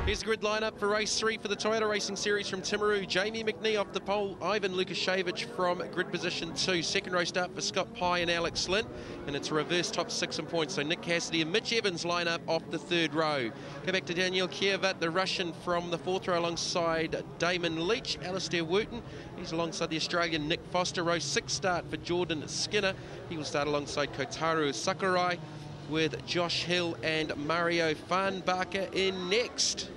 Here's the grid lineup for race 3 for the Toyota Racing Series from Timaru. Jamie McNee off the pole, Ivan Lukashevich from grid position 2. Second row start for Scott Pye and Alex Lynn, and it's a reverse top 6 in points. So Nick Cassidy and Mitch Evans line up off the 3rd row. Go back to Daniel Kievat, the Russian, from the 4th row alongside Damon Leach. Alistair Wooten, he's alongside the Australian Nick Foster. Row 6 start for Jordan Skinner. He will start alongside Kotaru Sakurai, with Josh Hill and Mario Farnbacher in next.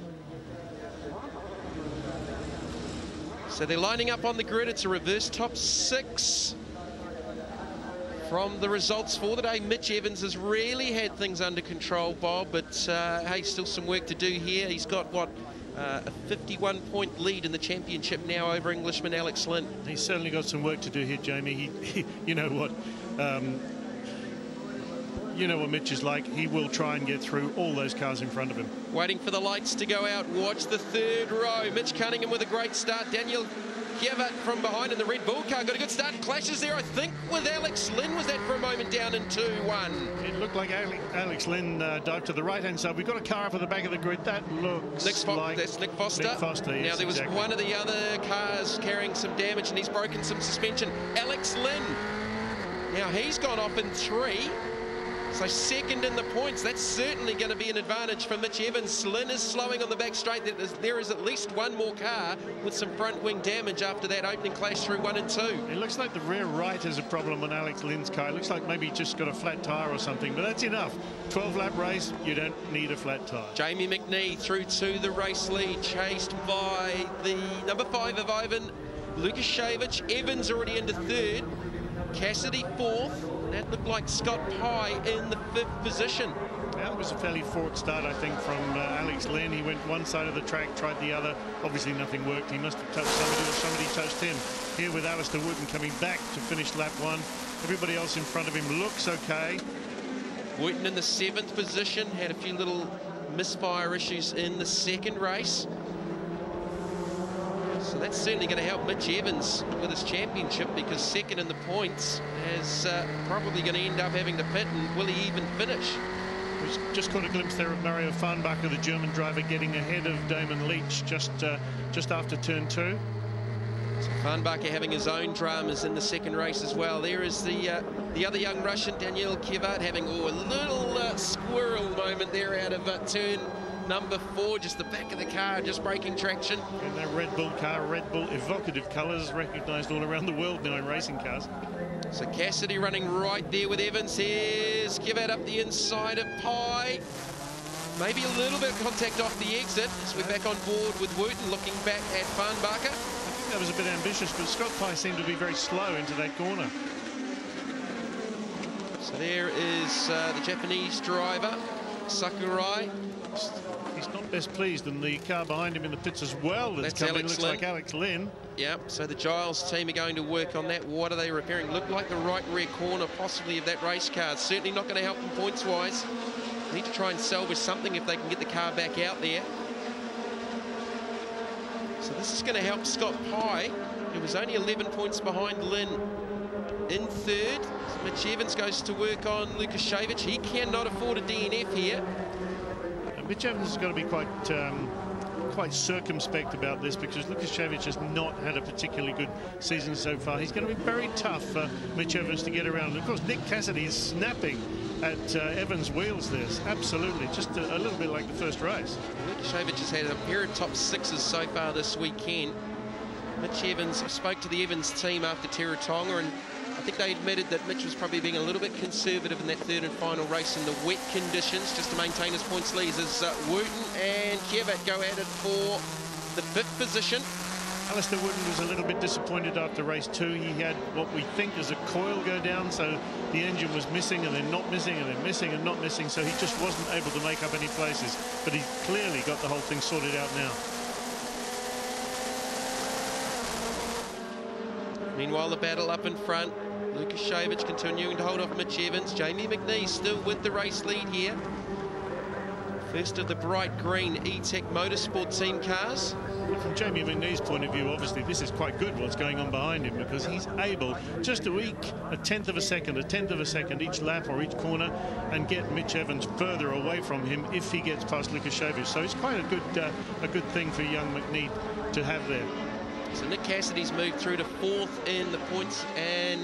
So they're lining up on the grid. It's a reverse top 6. From the results for the day, Mitch Evans has really had things under control, Bob, but hey, still some work to do here. He's got, what, a 51-point lead in the championship now over Englishman Alex Lynn. He's certainly got some work to do here, Jamie. You know what? You know what Mitch is like. He will try and get through all those cars in front of him. Waiting for the lights to go out. Watch the 3rd row. Mitch Cunningham with a great start. Daniel Kievat from behind in the Red Bull car. Got a good start. Clashes there, I think, with Alex Lynn. Was that for a moment down in 2-1? It looked like Alex Lynn dived to the right-hand side. We've got a car up at the back of the grid. That looks like... That's Nick Foster. Nick Foster, yes, now, there was one of the other cars carrying some damage, and he's broken some suspension. Alex Lynn. Now, he's gone off in 3. So second in the points. That's certainly going to be an advantage for Mitch Evans. Lynn is slowing on the back straight. There is at least one more car with some front wing damage after that opening clash through 1 and 2. It looks like the rear right is a problem on Alex Lynn's car. It looks like maybe he just got a flat tyre or something, but that's enough. 12-lap race, you don't need a flat tyre. Jamie McNee through to the race lead, chased by the number 5 of Ivan Lukashevich. Evans already into 3rd. Cassidy 4th. That looked like Scott Pye in the 5th position. That was a fairly forward start, I think, from Alex Lynn. He went one side of the track, tried the other. Obviously, nothing worked. He must have touched somebody or somebody touched him. Here with Alistair Wooten coming back to finish lap 1. Everybody else in front of him looks okay. Wooten in the 7th position. Had a few little misfire issues in the 2nd race. So that's certainly going to help Mitch Evans with his championship, because second in the points is probably going to end up having to pit, and will he even finish? We've just caught a glimpse there of Mario Farnbacher, the German driver, getting ahead of Damon Leach just after turn 2. So Farnbacher having his own dramas in the 2nd race as well. There is the other young Russian, Daniel Kievat, having a little squirrel moment there out of turn number 4, just the back of the car, just breaking traction. And that Red Bull car, Red Bull evocative colours, recognised all around the world now in racing cars. So Cassidy running right there with Evans. Here's Kievat up the inside of Pye. Maybe a little bit of contact off the exit as we're back on board with Wooten, looking back at Farnbacher. I think that was a bit ambitious, but Scott Pye seemed to be very slow into that corner. So there is the Japanese driver, Sakurai. He's not best pleased, and the car behind him in the pits as well that's coming looks like Alex Lynn. Yep, so the Giles team are going to work on that. What are they repairing? Look like the right rear corner possibly of that race car. It's certainly not going to help them points-wise. Need to try and salvage something if they can get the car back out there. So this is going to help Scott Pye, who was only 11 points behind Lynn in 3rd. Mitch Evans goes to work on Lukashevich. He cannot afford a DNF here. Mitch Evans has got to be quite circumspect about this, because Lukashevich has not had a particularly good season so far. He's going to be very tough for Mitch Evans to get around. Of course, Nick Cassidy is snapping at Evans' wheels there. Absolutely, just a little bit like the first race. Lukashevich has had a pair of top 6s so far this weekend. Mitch Evans, I spoke to the Evans team after Teretonga, and I think they admitted that Mitch was probably being a little bit conservative in that 3rd and final race in the wet conditions, just to maintain his points leads, as Wooten and Kievat go at it for the 5th position. Alistair Wooten was a little bit disappointed after race 2. He had what we think is a coil go down, so the engine was missing and then not missing and then missing and not missing, so he just wasn't able to make up any places. But he's clearly got the whole thing sorted out now. Meanwhile, the battle up in front. Lukashevich continuing to hold off Mitch Evans. Jamie McNee still with the race lead here. First of the bright green E-Tech Motorsport team cars. From Jamie McNee's point of view, obviously this is quite good what's going on behind him, because he's able just to eke a tenth of a second each lap or each corner and get Mitch Evans further away from him if he gets past Lukashevich. So it's quite a good thing for young McNee to have there. So Nick Cassidy's moved through to 4th in the points, and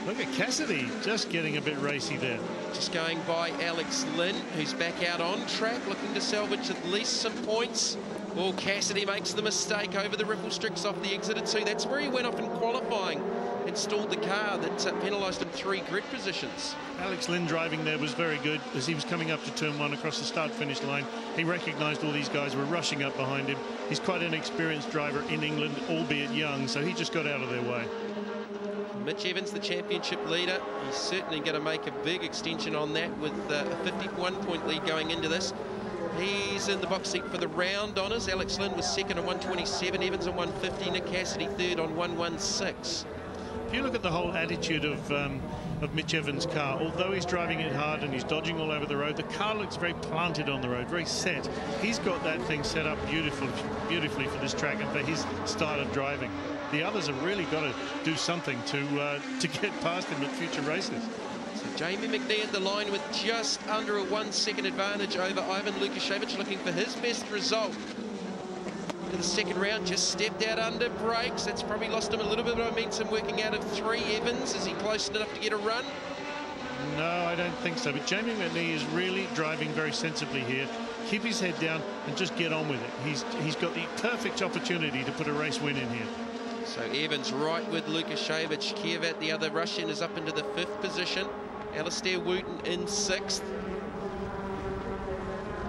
look at Cassidy just getting a bit racy there. Just going by Alex Lynn, who's back out on track, looking to salvage at least some points. Well, Cassidy makes the mistake over the ripple strips off the exit of 2. That's where he went off in qualifying, installed the car that penalised him 3 grid positions. Alex Lynn driving there was very good as he was coming up to turn 1 across the start-finish line. He recognised all these guys were rushing up behind him. He's quite an experienced driver in England, albeit young, so he just got out of their way. Mitch Evans, the championship leader, he's certainly going to make a big extension on that with a 51-point lead going into this. He's in the box seat for the round honours. Alex Lynn was second on 127, Evans on 150, Nick Cassidy third on 116. If you look at the whole attitude of Mitch Evans' car, although he's driving it hard and he's dodging all over the road, the car looks very planted on the road, very set. He's got that thing set up beautifully for this track and for his style of driving. The others have really got to do something to get past him at future races. So Jamie McNee at the line with just under a 1 second advantage over Ivan Lukashevich, looking for his best result. To the second round, just stepped out under brakes. That's probably lost him a little bit of momentum working out of 3. Evans, is he close enough to get a run? No, I don't think so. But Jamie McNee is really driving very sensibly here. Keep his head down and just get on with it. He's got the perfect opportunity to put a race win in here. So Evans right with Lukashevich. Kievat, the other Russian, is up into the 5th position. Alistair Wooten in 6th.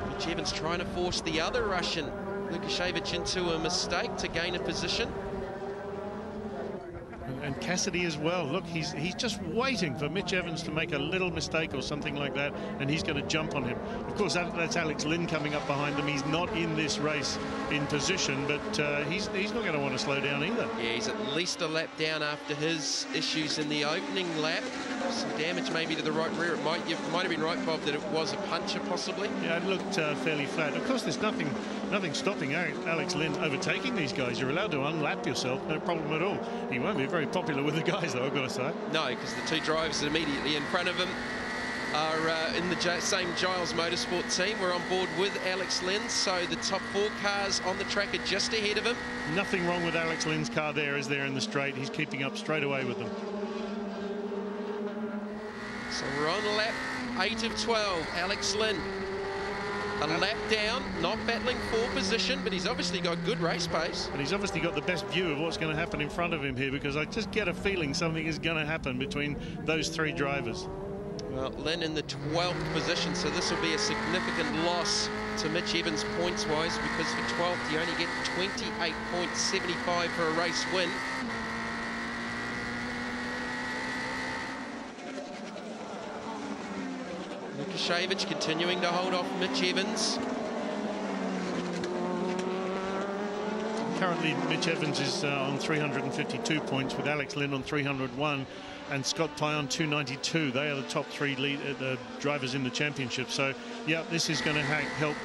Mitch Evans trying to force the other Russian, Lukashevich, into a mistake to gain a position. And Cassidy as well. Look, he's just waiting for Mitch Evans to make a little mistake or something like that, and he's going to jump on him. Of course, that's Alex Lynn coming up behind them. He's not in this race in position, but he's not going to want to slow down either. Yeah, he's at least a lap down after his issues in the opening lap. Some damage maybe to the right rear. It might have been right, Bob, that it was a puncher possibly. Yeah, it looked fairly flat. Of course, there's nothing stopping Alex Lynn overtaking these guys. You're allowed to unlap yourself, no problem at all. He won't be very popular with the guys, though, I've got to say. No, because the 2 drivers immediately in front of him are in the same Giles Motorsport team. We're on board with Alex Lynn, so the top 4 cars on the track are just ahead of him. Nothing wrong with Alex Lynn's car there as they're in the straight. He's keeping up straight away with them. So we're on lap 8 of 12. Alex Lynn, a lap down, not battling for position, but he's obviously got good race pace. And he's obviously got the best view of what's going to happen in front of him here, because I just get a feeling something is going to happen between those 3 drivers. Well, Lynn in the 12th position, so this will be a significant loss to Mitch Evans points-wise, because for 12th you only get 28.75 for a race win. Lukashevich continuing to hold off Mitch Evans. Currently, Mitch Evans is on 352 points with Alex Lynn on 301 and Scott Pye on 292. They are the top 3 drivers in the championship. So, yeah, this is going to help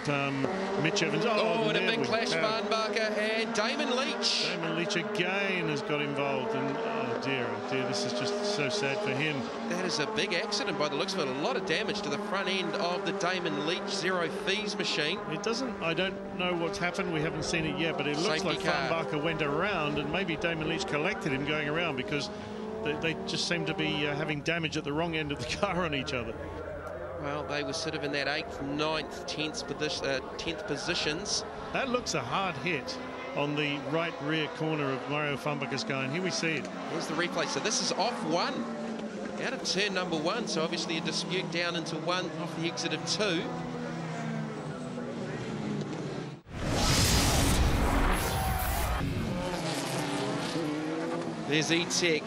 Mitch Evans. Oh, and a big clash, Barnbacher and Damon Leach. Damon Leach again has got involved, and oh dear, this is just so sad for him. That is a big accident by the looks of it. A lot of damage to the front end of the Damon Leach zero fees machine. It doesn't, I don't know what's happened. We haven't seen it yet, but it looks like Barnbacher went around, and maybe Damon Leach collected him going around, because they just seem to be having damage at the wrong end of the car on each other. Well, they were sort of in that 8th, 9th, 10th positions. That looks a hard hit on the right rear corner of Mario Farnbacher's car, and here we see it. Here's the replay. So this is off 1, out of turn number 1. So obviously a dispute down into 1 off the exit of 2. There's E-Tech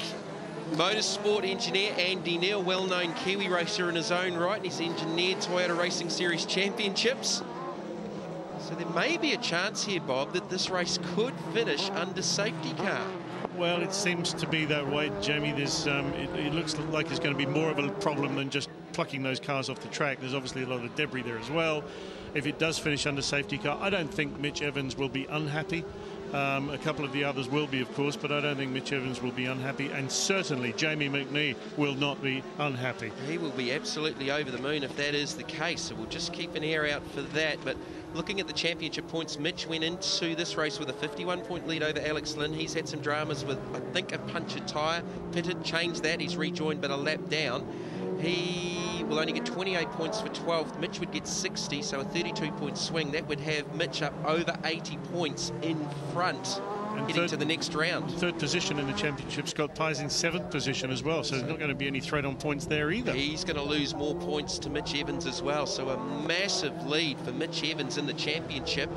Motorsport engineer Andy Neal, well-known Kiwi racer in his own right, and he's engineered Toyota Racing Series championships. So there may be a chance here, Bob, that this race could finish under safety car. Well, it seems to be that way, Jamie. There's it looks like it's going to be more of a problem than just plucking those cars off the track. There's obviously a lot of debris there as well. if it does finish under safety car. I don't think Mitch Evans will be unhappy. A couple of the others will be, of course, but I don't think Mitch Evans will be unhappy, and certainly Jamie McNee will not be unhappy. He will be absolutely over the moon if that is the case, so we'll just keep an ear out for that. But looking at the championship points, Mitch went into this race with a 51-point lead over Alex Lynn. He's had some dramas with, I think, a punctured tyre. Pitted, changed that. He's rejoined, but a lap down. He will only get 28 points for 12th. Mitch would get 60, so a 32-point swing. That would have Mitch up over 80 points in front, and getting to the next round. Third position in the championship. Scott Pye's in 7th position as well, so there's not going to be any threat on points there either. He's going to lose more points to Mitch Evans as well, so a massive lead for Mitch Evans in the championship.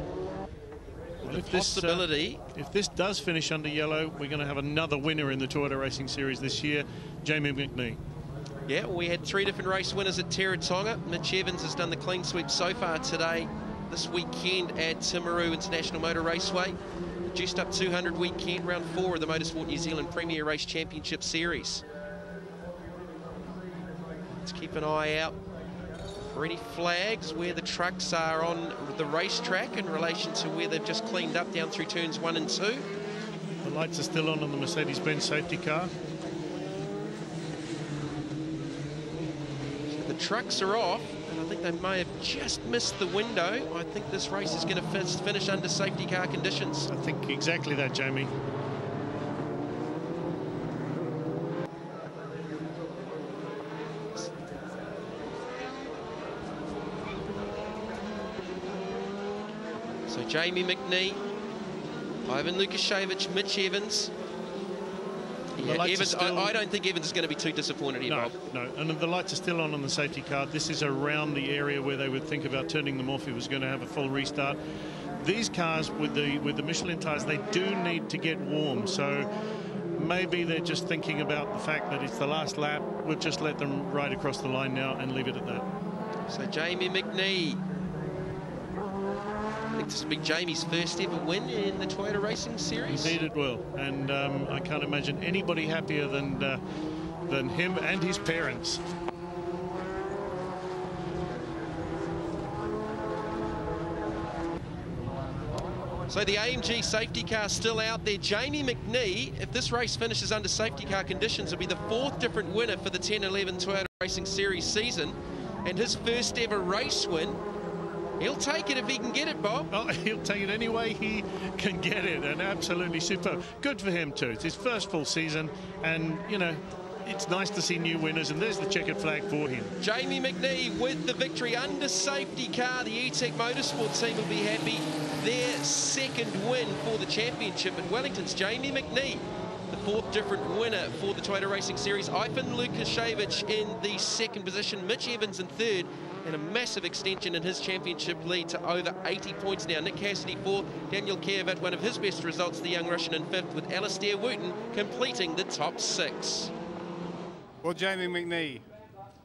Well, if this does finish under yellow, we're going to have another winner in the Toyota Racing Series this year, Jamie McNee. Yeah, we had 3 different race winners at Teretonga. Mitch Evans has done the clean sweep so far today, this weekend at Timaru International Motor Raceway. Juiced up 200 weekend, round 4 of the Motorsport New Zealand Premier Race Championship Series. Let's keep an eye out for any flags where the trucks are on the racetrack in relation to where they've just cleaned up down through turns 1 and 2. The lights are still on the Mercedes-Benz safety car. The trucks are off, and I think they may have just missed the window. I think this race is going to finish under safety car conditions. I think exactly that, Jamie. So Jamie McNee, Ivan Lukashevich, Mitch Evans. Yeah, Evans, I don't think Evans is going to be too disappointed here, Bob. No, and the lights are still on the safety car. This is around the area where they would think about turning them off if it was going to have a full restart. These cars with the Michelin tyres, they do need to get warm, so maybe they're just thinking about the fact that it's the last lap. We'll just let them ride across the line now and leave it at that. So Jamie McNee, I think this will be Jamie's first ever win in the Toyota Racing Series. Indeed it will, and I can't imagine anybody happier than him and his parents. So the AMG safety car still out there. Jamie McNee, if this race finishes under safety car conditions, will be the 4th different winner for the 10-11 Toyota Racing Series season, and his first ever race win. He'll take it if he can get it, Bob. Oh, he'll take it any way he can get it, and absolutely superb. Good for him too. It's his first full season, and you know, it's nice to see new winners, and there's the checkered flag for him. Jamie McNee with the victory under safety car. The E-Tech Motorsport team will be happy. Their 2nd win for the championship at Wellington's. Jamie McNee, the 4th different winner for the Toyota Racing Series. Ivan Lukashevich in the 2nd position. Mitch Evans in 3rd. And a massive extension in his championship lead to over 80 points now. Nick Cassidy 4th, Daniel Kiervat, one of his best results, the young Russian, in 5th, with Alistair Wooten completing the top 6. Well, Jamie McNee,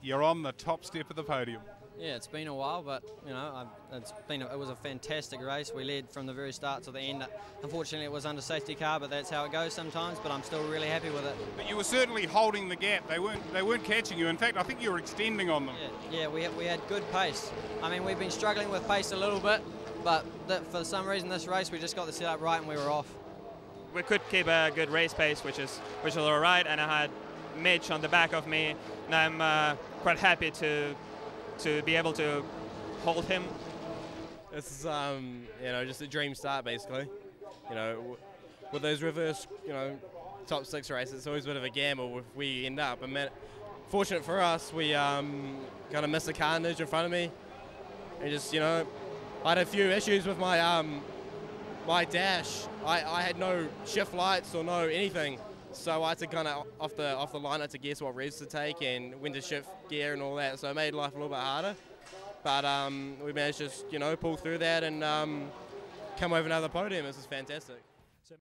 you're on the top step of the podium. Yeah, it's been a while, but you know, it was a fantastic race. We led from the very start to the end. Unfortunately, it was under safety car, but that's how it goes sometimes. But I'm still really happy with it. But you were certainly holding the gap. They weren't catching you. In fact, I think you were extending on them. Yeah, we had good pace. I mean, we've been struggling with pace a little bit, but for some reason this race we just got the setup right and we were off. We could keep a good race pace, which was all right, and I had Mitch on the back of me, and I'm quite happy to be able to hold him. This is, you know, just a dream start basically. You know, with those reverse, you know, top 6 races, it's always a bit of a gamble if we end up. And fortunate for us, we kind of missed the carnage in front of me, and just, you know, I had a few issues with my my dash. I had no shift lights or no anything. So I had to kind of off the line, I had to guess what revs to take and when to shift gear and all that. So it made life a little bit harder. But we managed to just, you know, pull through that and come over another podium. This is fantastic.